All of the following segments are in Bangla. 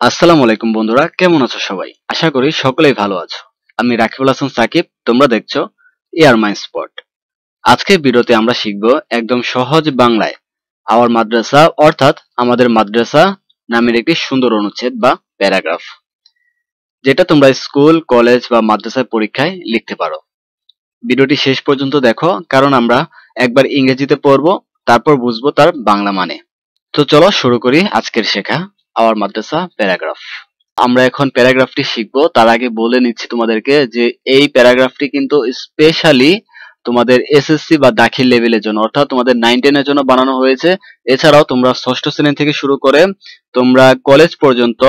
আসসালামু আলাইকুম বন্ধুরা, কেমন আছো সবাই? আশা করি সকলেই ভালো আছো। আমি রাকিবুল হাসান সাকিব, তোমরা দেখছো এয়ার মাই স্পট। আজকের ভিডিওতে আমরা শিখব একদম সহজ বাংলায় আওয়ার মাদ্রাসা অর্থাৎ আমাদের মাদ্রাসা নামের একটি সুন্দর অনুচ্ছেদ বা প্যারাগ্রাফ, যেটা তোমরা স্কুল, কলেজ বা মাদ্রাসার পরীক্ষায় লিখতে পারো। ভিডিওটি শেষ পর্যন্ত দেখো, কারণ আমরা একবার ইংরেজিতে পড়বো, তারপর বুঝবো তার বাংলা মানে। তো চলো শুরু করি আজকের শেখা আওয়ার মাদ্রাসা প্যারাগ্রাফ। আমরা এখন প্যারাগ্রাফটি শিখবো, তার আগে বলে নিচ্ছি তোমাদেরকে যে এই প্যারাগ্রাফটি কিন্তু স্পেশালি তোমাদের এসএসসি বা দাখিল লেভেলের জন্য, অর্থাৎ তোমাদের 9-10 এর জন্য বানানো হয়েছে। এছাড়াও তোমরা ষষ্ঠ শ্রেণী থেকে শুরু করে তোমরা কলেজ পর্যন্ত,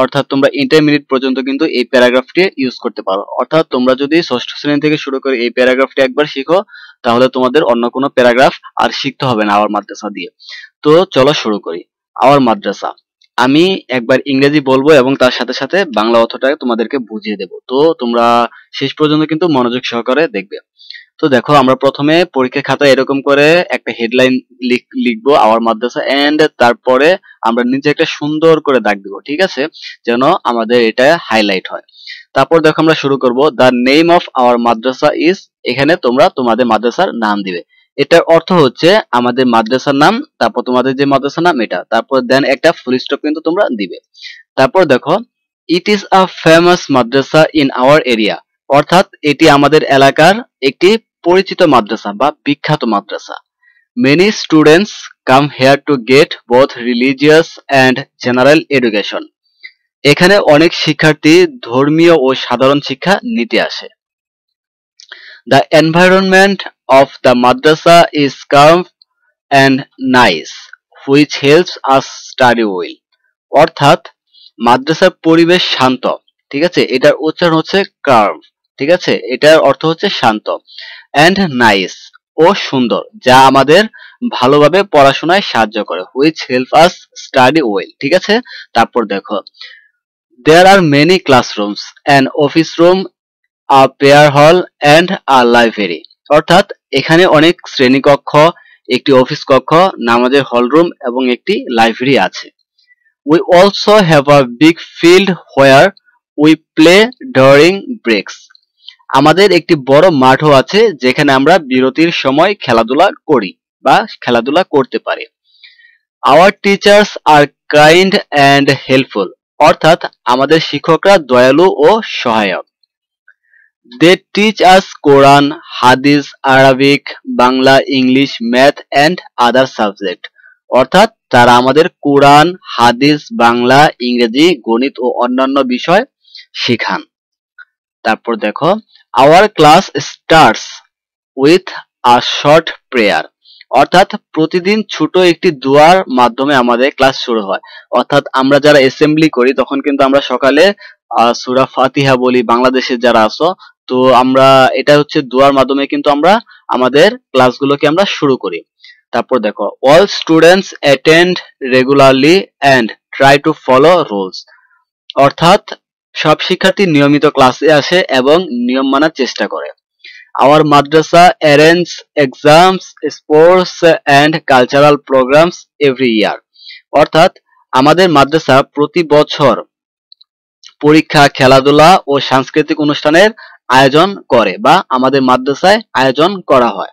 অর্থাৎ তোমরা ইন্টারমিডিয়েট পর্যন্ত কিন্তু এই প্যারাগ্রাফটি ইউজ করতে পারো। অর্থাৎ তোমরা যদি ষষ্ঠ শ্রেণী থেকে শুরু করে এই প্যারাগ্রাফটি একবার শিখো, তাহলে তোমাদের অন্য কোনো প্যারাগ্রাফ আর শিখতে হবে না আওয়ার মাদ্রাসা দিয়ে। তো চলো শুরু করি। আওয়ার মাদ্রাসা, আমি একবার ইংরেজি বলবো এবং তার সাথে সাথে বাংলা অর্থটা তোমাদেরকে বুঝিয়ে দেব। তো তোমরা শেষ পর্যন্ত কিন্তু মনোযোগ সহকারে দেখবে। তো দেখো, আমরা প্রথমে পরীক্ষা খাতায় এরকম করে একটা হেডলাইন লিখবো আওয়ার মাদ্রাসা, এন্ড তারপরে আমরা নিচে একটা সুন্দর করে দাগ দিব, ঠিক আছে, যেন আমাদের এটা হাইলাইট হয়। তারপর দেখো আমরা শুরু করব, the name of our Madrasa is. এখানে তোমরা তোমাদের মাদ্রাসার নাম দিবে। এটার অর্থ হচ্ছে আমাদের মাদ্রাসার নাম, তারপর তোমাদের যে মাদ্রাসার নাম এটা, তারপর দেন একটা ফুল স্টপ কিন্তু তোমরা দিবে। তারপর দেখো, it is a famous madrasa in our area, অর্থাৎ এটি আমাদের এলাকার একটি পরিচিত মাদ্রাসা বা বিখ্যাত মাদ্রাসা। Many students come here to get both religious and general education. এখানে অনেক শিক্ষার্থী ধর্মীয় ও সাধারণ শিক্ষা নিতে আসে। The environment of the madrasa is calm and nice, which helps us study well. অর্থাৎ মাদ্রাসার পরিবেশ শান্ত, ঠিক আছে, এটার উচ্চারণ হচ্ছে কার্ভ, ঠিক আছে, এটার অর্থ হচ্ছে শান্ত, অ্যান্ড নাইস ও সুন্দর, যা আমাদের ভালোভাবে পড়াশোনায় সাহায্য করে, which help us study well, ঠিক আছে। তারপর দেখো, there are many classrooms and office room, a prayer hall and a library. অর্থাৎ এখানে অনেক শ্রেণীকক্ষ, একটি অফিস কক্ষ, নামাজের হলরুম এবং একটি লাইব্রেরি আছে। We also have a big field where we play during breaks. আমাদের একটি বড় মাঠও আছে যেখানে আমরা বিরতির সময় খেলাধুলা করি বা খেলাধুলা করতে পারি। Our teachers are kind and helpful. অর্থাৎ আমাদের শিক্ষকরা দয়ালু ও সহায়ক। They teach us Quran, Hadith, Arabic, Bangla, English, math and other subject. অর্থাৎ তারা আমাদের কোরআন, হাদিস, বাংলা, ইংরেজি, গণিত ও অন্যান্য বিষয় শেখান। তারপর দেখো, our class starts with a short prayer. অর্থাৎ প্রতিদিন ছোট একটি দোয়ার মাধ্যমে আমাদের ক্লাস শুরু হয়। অর্থাৎ আমরা যারা অ্যাসেম্বলি করি তখন কিন্তু আমরা সকালে সূরা ফাতিহা বলি, বাংলাদেশে যারা আছো, তো আমরা এটা হচ্ছে দোয়ার মাধ্যমে কিন্তু আমরা আমাদের ক্লাসগুলোকে আমরা শুরু করি। তারপর দেখো, all students attend regularly and try to follow rules. অর্থাৎ সব শিক্ষার্থী নিয়মিত ক্লাসে আসে এবং নিয়ম মানার চেষ্টা করে। Our madrasa arrange exams, sports and cultural programmes every year. অর্থাৎ আমাদের মাদ্রাসা প্রতি বছর পরীক্ষা, খেলাধুলা ও সাংস্কৃতিক অনুষ্ঠানের আয়োজন করে বা আমাদের মাদ্রাসায় আয়োজন করা হয়।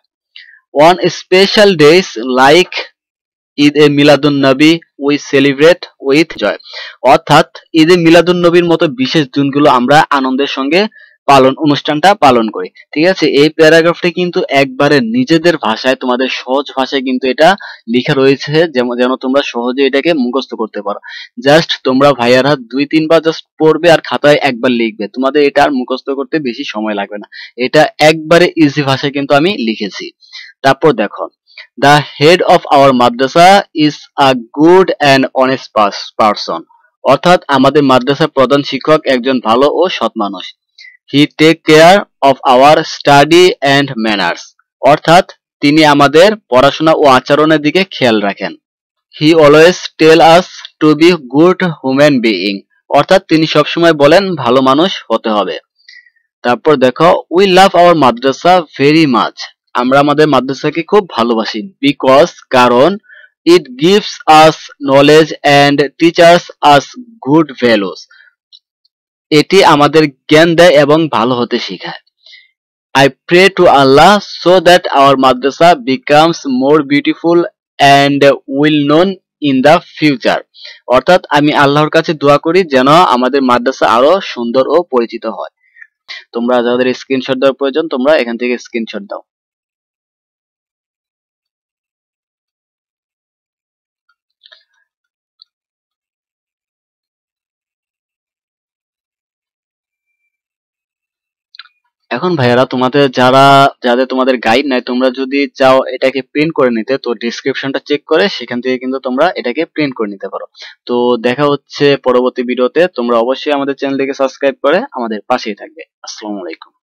On special days like Eid এ মিলাদুন নবী উই সেলিব্রেট উইথ জয়। অর্থাৎ ঈদ এ মিলাদুন নবীর মতো বিশেষ দিনগুলো আমরা আনন্দের সঙ্গে অনুষ্ঠানটা পালন করি, ঠিক আছে। এই প্যারাগ্রাফটি কিন্তু একবারে নিজেদের ভাষায়, তোমাদের সহজ ভাষায় কিন্তু এটা লেখা রয়েছে, যেন তোমরা সহজে এটাকে মুখস্থ করতে পারো। জাস্ট তোমরা ভাইয়ারা 2-3 বার জাস্ট পড়বে আর খাতায় একবার লিখবে, তোমাদের এটা আর মুখস্থ করতে বেশি সময় লাগবে না। এটা একবারে ইজি ভাষায় কিন্তু আমি লিখেছি। তারপর দেখো, The head of our madrasa is a good and honest person. অর্থাৎ আমাদের মাদ্রাসার প্রধান শিক্ষক একজন ভালো ও সৎ মানুষ। He take care of our study and manners. অর্থাৎ তিনি আমাদের পড়াশোনা ও আচরণের দিকে খেয়াল রাখেন। He always tell us to be good human being. অর্থাৎ তিনি সবসময় বলেন ভালো মানুষ হতে হবে। তারপর দেখো, we love our madrasa very much. আমরা আমাদের মাদ্রাসাকে খুব ভালোবাসি, বিকজ কারণ It gives us knowledge and teaches us good values. এটি আমাদের জ্ঞান দেয় এবং ভালো হতে শেখায়। I pray to Allah so that our madrasa becomes more beautiful and well known in the future. অর্থাৎ আমি আল্লাহর কাছে দোয়া করি যেন আমাদের মাদ্রাসা আরো সুন্দর ও পরিচিত হয়। তোমরা যাদের স্ক্রিনশট দেওয়ার প্রয়োজন তোমরা এখান থেকে স্ক্রিনশট দাও। এখন ভাইয়ারা তোমাদের যাদের তোমাদের গাইড নাই তোমরা যদি চাও এটাকে প্রিন্ট করে নিতে তো ডেসক্রিপশনটা চেক করে সেখান থেকে কিন্তু তোমরা এটাকে প্রিন্ট করে নিতে পারো। তো দেখা হচ্ছে পরবর্তী ভিডিওতে। তোমরা অবশ্যই আমাদের চ্যানেলটিকে সাবস্ক্রাইব করে আমাদের পাশেই থাকবে। আসসালামু আলাইকুম।